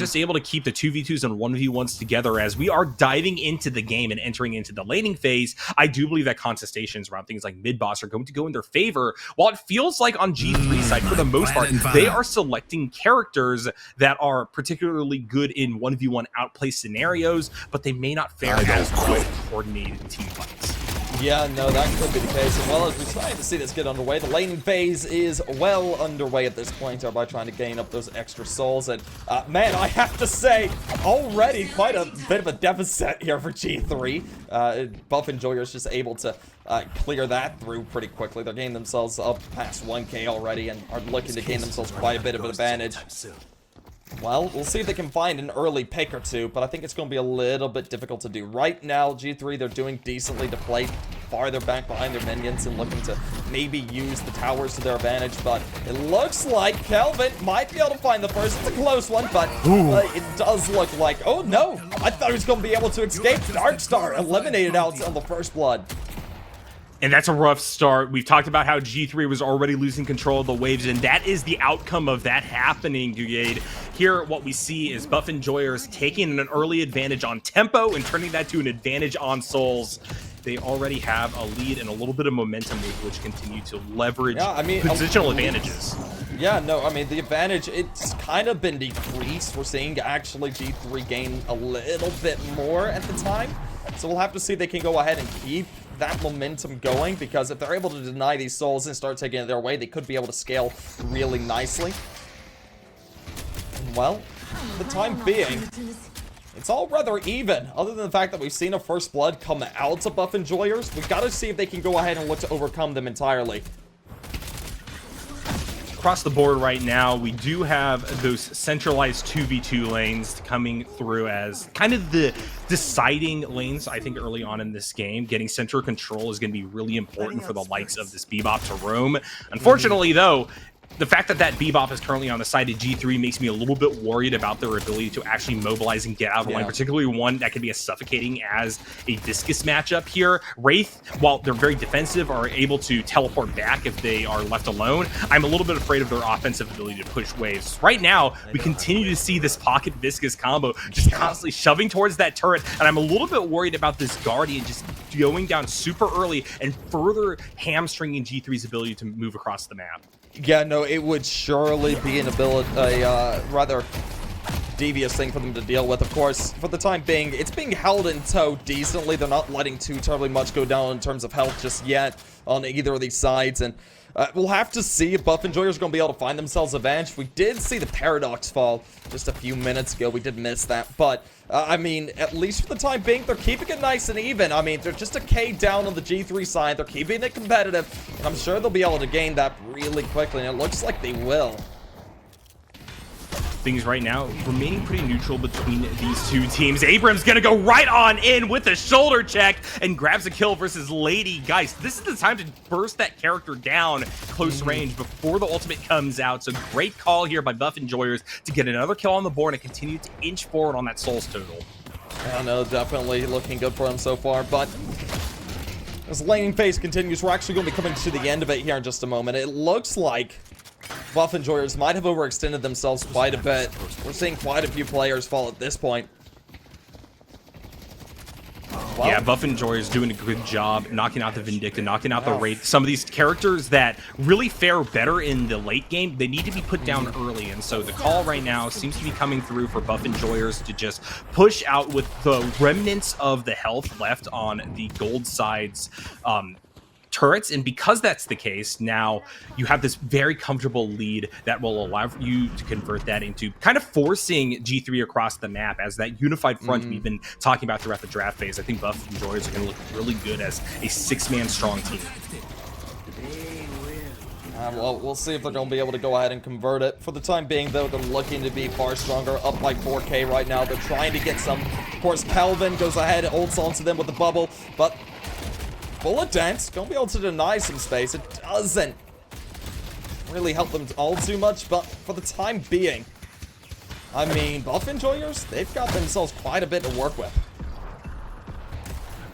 just able to keep the 2v2s and 1v1s together as we are diving into the game and entering into the laning phase. I do believe that contestations around things like mid-boss are going to go in their favor, while it feels like on G3 side, for the most part, they are selecting characters that are particularly good in 1v1 outplay scenarios, but they may not fare as well in coordinated team fights. Yeah, no, that could be the case. And well, as we're starting to see this get underway, the laning phase is well underway at this point, by trying to gain up those extra souls. And man, I have to say, already quite a bit of a deficit here for G3. Buff Enjoyers just able to clear that through pretty quickly. They're getting themselves up past 1K already and are looking to gain themselves quite a bit of an advantage. Well, we'll see if they can find an early pick or two, but I think it's going to be a little bit difficult to do. Right now, G3, they're doing decently to play farther back behind their minions and looking to maybe use the towers to their advantage, but it looks like Kelvin might be able to find the first. It's a close one, but it does look like... Oh, no! I thought he was going to be able to escape. Darkstar eliminated out on the first blood. And that's a rough start. We've talked about how G3 was already losing control of the waves, and that is the outcome of that happening, Dugade. Here, what we see is Buff Enjoyers taking an early advantage on tempo and turning that to an advantage on souls. They already have a lead and a little bit of momentum with which continue to leverage positional advantages. Yeah, no, I mean, the advantage, it's kind of been decreased. We're seeing actually G3 gain a little bit more at the time. So we'll have to see if they can go ahead and keep that momentum going, because if they're able to deny these souls and start taking it their way, they could be able to scale really nicely. And well, for the time being, it's all rather even, other than the fact that we've seen a first blood come out of Buff Enjoyers. We've got to see if they can go ahead and look to overcome them entirely. Across the board right now, we do have those centralized 2v2 lanes coming through as kind of the deciding lanes, I think, early on in this game. Getting central control is going to be really important for the likes of this Bebop to roam. Unfortunately, though, the fact that that Bebop is currently on the side of G3 makes me a little bit worried about their ability to actually mobilize and get out of the line, particularly one that can be as suffocating as a Viscous matchup here. Wraith, while they're very defensive, are able to teleport back if they are left alone. I'm a little bit afraid of their offensive ability to push waves. Right now, we continue to see this Pocket Viscous combo just constantly shoving towards that turret, and I'm a little bit worried about this Guardian just going down super early and further hamstringing G3's ability to move across the map. Yeah, no, it would surely be an ability, rather devious thing for them to deal with. Of course, for the time being, it's being held in tow decently. They're not letting too terribly much go down in terms of health just yet on either of these sides, and we'll have to see if Buff Enjoyers are going to be able to find themselves advantage. We did see the Paradox fall just a few minutes ago. We did miss that, but I mean, at least for the time being, they're keeping it nice and even. I mean, they're just a K down on the G3 side. They're keeping it competitive, and I'm sure they'll be able to gain that really quickly, and it looks like they will. Things right now remaining pretty neutral between these two teams. Abram's gonna go right on in with a shoulder check and grabs a kill versus Lady. Guys, this is the time to burst that character down close range before the ultimate comes out. So great call here by Buff Enjoyers to get another kill on the board and continue to inch forward on that Souls total. I know, definitely looking good for them so far, but as laning phase continues, we're actually going to be coming to the end of it here in just a moment. It looks like Buff Enjoyers might have overextended themselves quite a bit. We're seeing quite a few players fall at this point. Well, yeah, Buff Enjoyers doing a good job knocking out the Vindicta, knocking out the Wraith. Some of these characters that really fare better in the late game, they need to be put down early. And so the call right now seems to be coming through for Buff Enjoyers to just push out with the remnants of the health left on the gold side's turrets. And because that's the case, now you have this very comfortable lead that will allow you to convert that into kind of forcing G3 across the map as that unified front we've been talking about throughout the draft phase. I think Buff Enjoyers are going to look really good as a 6-man strong team. Well, we'll see if they're going to be able to go ahead and convert it. For the time being, though, they're looking to be far stronger, up by 4K right now. They're trying to get some. Of course, Kelvin goes ahead and ults onto them with the bubble, but Bullet Dance gonna be able to deny some space. It doesn't really help them all too much, but for the time being, I mean, Buff Enjoyers, they've got themselves quite a bit to work with.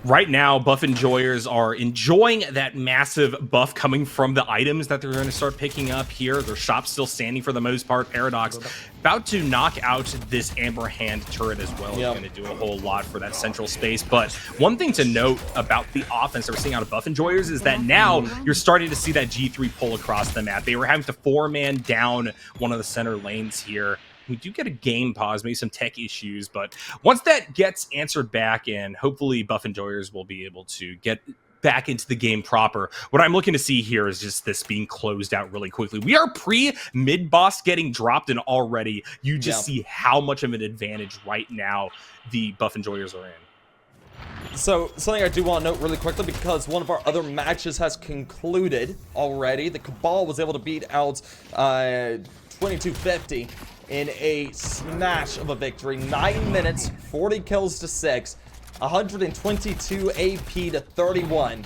Right now, buff enjoyers are enjoying that massive buff coming from the items that they're going to start picking up here. Their shop's still standing for the most part. Paradox about to knock out this Amber Hand turret as well. Yep. Is going to do a whole lot for that central space. But one thing to note about the offense that we're seeing out of buff enjoyers is that now you're starting to see that G3 pull across the map. They were having to 4-man down one of the center lanes here. We do get a game pause, maybe some tech issues, but once that gets answered back in, hopefully buff enjoyers will be able to get back into the game proper. What I'm looking to see here is just this being closed out really quickly. We are pre-mid boss getting dropped, and already you just see how much of an advantage right now the buff enjoyers are in. So, something I do want to note really quickly, because one of our other matches has concluded already. The Cabal was able to beat out 2250 in a smash of a victory. 9 minutes, 40 kills to 6, 122 AP to 31,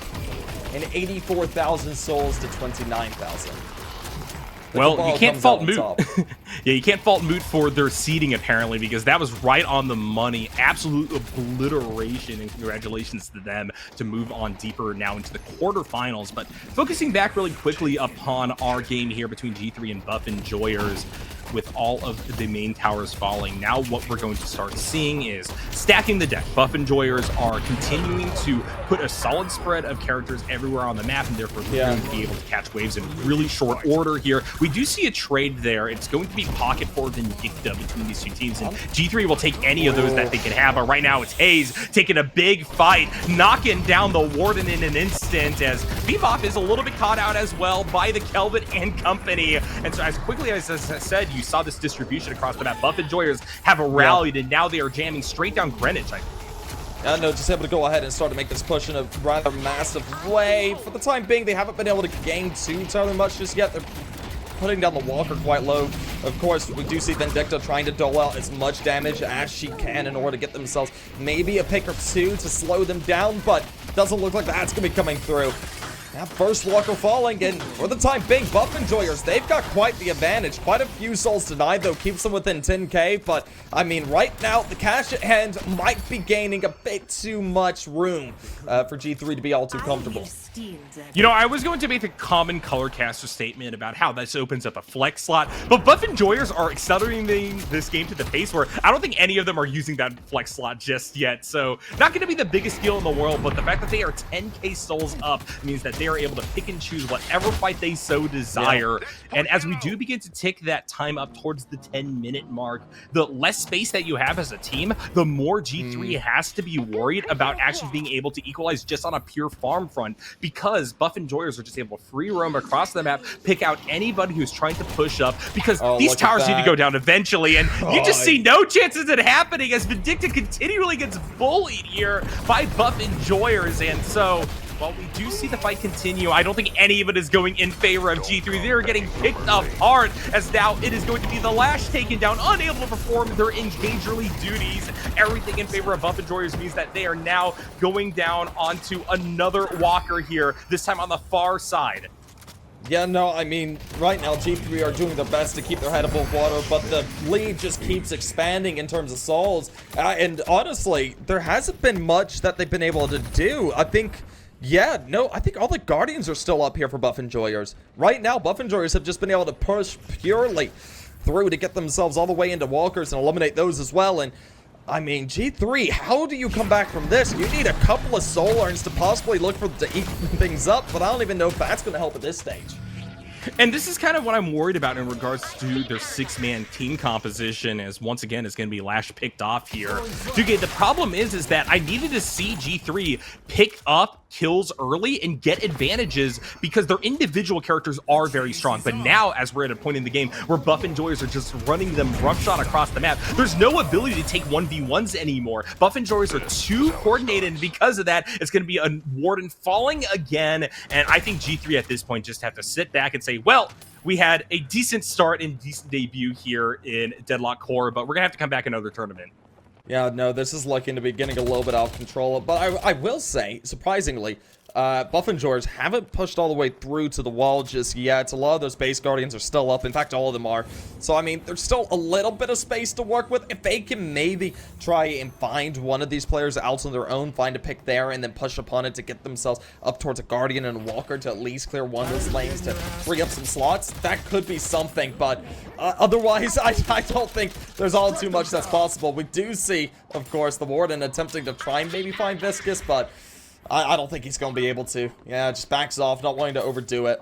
and 84,000 souls to 29,000. Well, you can't fault Moot. Yeah, you can't fault Moot for their seeding, apparently, because that was right on the money. Absolute obliteration, and congratulations to them to move on deeper now into the quarterfinals. But focusing back really quickly upon our game here between G3 and buff enjoyers, with all of the main towers falling, now what we're going to start seeing is stacking the deck. Buff enjoyers are continuing to put a solid spread of characters everywhere on the map, and therefore we're going to be able to catch waves in really short order here. We do see a trade there. It's going to be Pocket for Vindicta between these two teams, and G3 will take any of those that they can have. But right now it's Hayes taking a big fight, knocking down the Warden in an instant, as Bebop is a little bit caught out as well by the Kelvin and company. And so as quickly as I said, you saw this distribution across the map. Buff enjoyers have rallied, and now they are jamming straight down Greenwich. No, just able to go ahead and start to make this push in a rather massive way. For the time being, they haven't been able to gain too terribly much just yet. They're putting down the Walker quite low. Of course, we do see Vindicta trying to dole out as much damage as she can in order to get themselves maybe a pick or two to slow them down, but doesn't look like that's going to be coming through. That first Walker falling, and for the time being, buff enjoyers, they've got quite the advantage. Quite a few souls denied, though, keeps them within 10k, but, I mean, right now, the cash at hand might be gaining a bit too much room for G3 to be all too comfortable. You know, I was going to make the common color caster statement about how this opens up a flex slot, but buff enjoyers are accelerating this game to the pace where I don't think any of them are using that flex slot just yet, so not going to be the biggest deal in the world, but the fact that they are 10k souls up means that they are able to pick and choose whatever fight they so desire. And as we do begin to tick that time up towards the 10-minute mark, the less space that you have as a team, the more G3 has to be worried about actually being able to equalize just on a pure farm front, because buff enjoyers are just able to free roam across the map, pick out anybody who's trying to push up, because these towers need to go down eventually, and you just see no chances of it happening as Vindicta continually gets bullied here by buff enjoyers. And so while we do see the fight continue, I don't think any of it is going in favor of G3. They're getting picked apart, as now it is going to be the Lash taken down, unable to perform their engagerly duties. Everything in favor of buff enjoyers means that they are now going down onto another Walker here, this time on the far side. Yeah, no, I mean, right now G3 are doing their best to keep their head above water, but the lead just keeps expanding in terms of souls. And honestly, there hasn't been much that they've been able to do. I think all the Guardians are still up here for buff enjoyers. Right now, buff enjoyers have just been able to push purely through to get themselves all the way into Walkers and eliminate those as well. And I mean, G3, how do you come back from this? You need a couple of soul urns to possibly look for to even things up, but I don't even know if that's going to help at this stage. And this is kind of what I'm worried about in regards to their 6-man team composition, as once again it's going to be Lash picked off here. Dude, the problem is that I needed to see G3 pick up kills early and get advantages because their individual characters are very strong. But now, as we're at a point in the game where buff enjoyers are just running them roughshod across the map, there's no ability to take 1v1s anymore. Buff enjoyers are too coordinated, and because of that, it's going to be a Warden falling again. And I think G3 at this point just have to sit back and say, well, we had a decent start and decent debut here in Deadlock Core, but we're going to have to come back another tournament. Yeah, no, this is looking to be getting a little bit out of control. But I will say, surprisingly, Buff Enjoyers haven't pushed all the way through to the wall just yet. A lot of those base guardians are still up. In fact, all of them are. So, I mean, there's still a little bit of space to work with. If they can maybe try and find one of these players out on their own, find a pick there, and then push upon it to get themselves up towards a guardian and a walker to at least clear one of those lanes to free up some slots, that could be something. But otherwise, I don't think there's all too much that's possible. We do see, of course, the Warden attempting to try and maybe find Viscous, but I don't think he's going to be able to. Yeah, just backs off, not wanting to overdo it.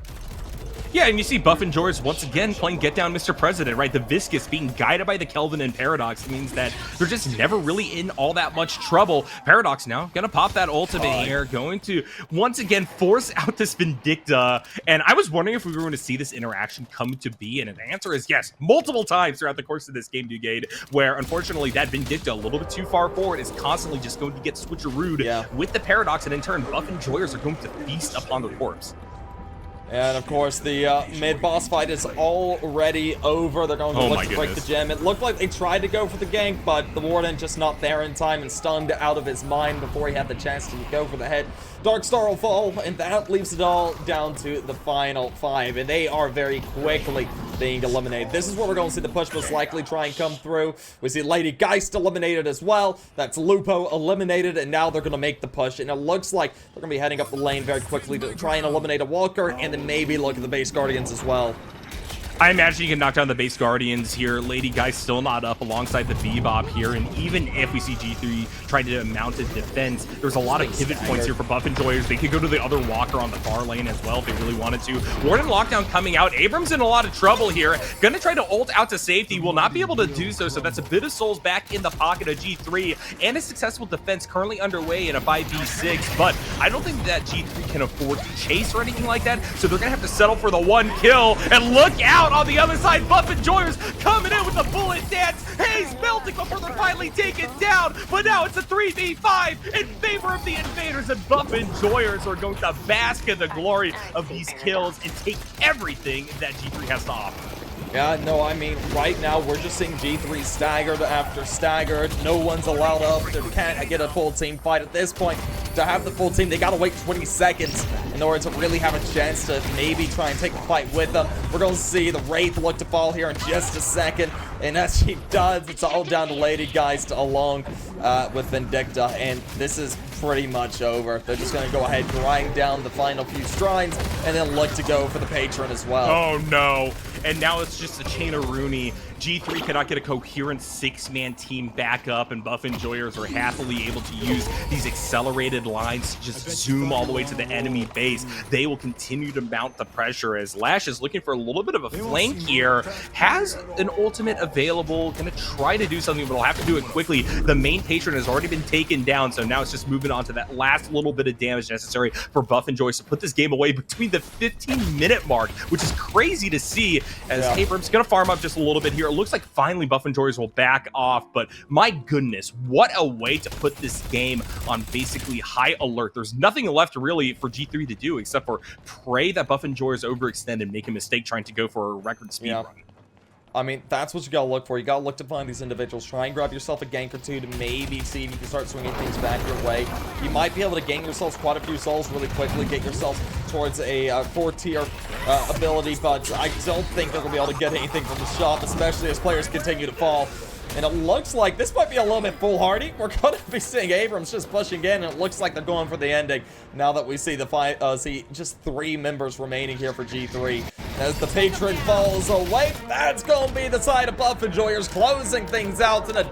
Yeah, and you see Buff and George once again playing Get Down Mr. President, right? The Viscous being guided by the Kelvin and Paradox means that they're just never really in all that much trouble. Paradox now gonna pop that ultimate here, going to once again force out this Vindicta. And I was wondering if we were going to see this interaction come to be, and the answer is yes, multiple times throughout the course of this game, Dugade, where unfortunately that Vindicta a little bit too far forward is constantly just going to get switcherooed with the Paradox, and in turn Buff and Joyers are going to feast upon the corpse. And of course, the mid-boss fight is already over. They're going to look to break the gem. It looked like they tried to go for the gank, but the Warden just not there in time and stunned out of his mind before he had the chance to go for the head. Darkstar will fall, and that leaves it all down to the final 5, and they are very quickly being eliminated. This is where we're going to see the push most likely try and come through. We see Lady Geist eliminated as well. That's Lupo eliminated, and now they're going to make the push, and it looks like they're going to be heading up the lane very quickly to try and eliminate a Walker, and then maybe look at the base Guardians as well. I imagine you can knock down the base Guardians here. Lady Guy's still not up alongside the Bebop here, and even if we see G3 trying to mount a defense, there's a lot of pivot points here for Buff Enjoyers. They could go to the other Walker on the far lane as well if they really wanted to. Warden Lockdown coming out. Abrams in a lot of trouble here. Gonna try to ult out to safety. Will not be able to do so, so that's a bit of souls back in the pocket of G3, and a successful defense currently underway in a 5v6, but I don't think that G3 can afford to chase or anything like that, so they're gonna have to settle for the 1 kill, and look out on the other side. Buff Enjoyers coming in with the bullet dance. Hayes melting before they're finally taken down, but now it's a 3v5 in favor of the Invaders, and Buff Enjoyers are going to bask in the glory of these kills and take everything that G3 has to offer. Yeah, no, I mean, right now we're just seeing G3 staggered after staggered. No one's allowed up. They can't get a full team fight at this point. To have the full team, they gotta wait 20 seconds in order to really have a chance to maybe try and take the fight with them. We're gonna see the Wraith look to fall here in just a second, and as she does, it's all down to Lady Geist along with Vindicta, and this is pretty much over. They're just gonna go ahead, grind down the final few strides, and then look to go for the Patron as well. Oh no. And now it's just a chain of Rooney. G3 cannot get a coherent 6-man team back up, and Buff Enjoyers are happily able to use these accelerated lines to just zoom all the way to the enemy base. They will continue to mount the pressure as Lash is looking for a little bit of a flank here. Has an ultimate available, gonna try to do something, but will have to do it quickly. The main Patron has already been taken down, so now it's just moving on to that last little bit of damage necessary for Buff Enjoyers to put this game away between the 15-minute mark, which is crazy to see, as Abrams gonna farm up just a little bit here. It looks like finally Buff Enjoyers will back off, but my goodness, what a way to put this game on basically high alert. There's nothing left really for G3 to do except for pray that Buff Enjoyers overextend and make a mistake trying to go for a record speed run. I mean, that's what you gotta look for. You gotta look to find these individuals. Try and grab yourself a gank or two to maybe see if you can start swinging things back your way. You might be able to gain yourselves quite a few souls really quickly, get yourself towards a 4-tier ability, but I don't think they're gonna be able to get anything from the shop, especially as players continue to fall. And it looks like this might be a little bit foolhardy. We're going to be seeing Abrams just pushing in, and it looks like they're going for the ending. Now that we see the just 3 members remaining here for G3. As the Patron falls away, that's going to be the side of Buff Enjoyers closing things out in a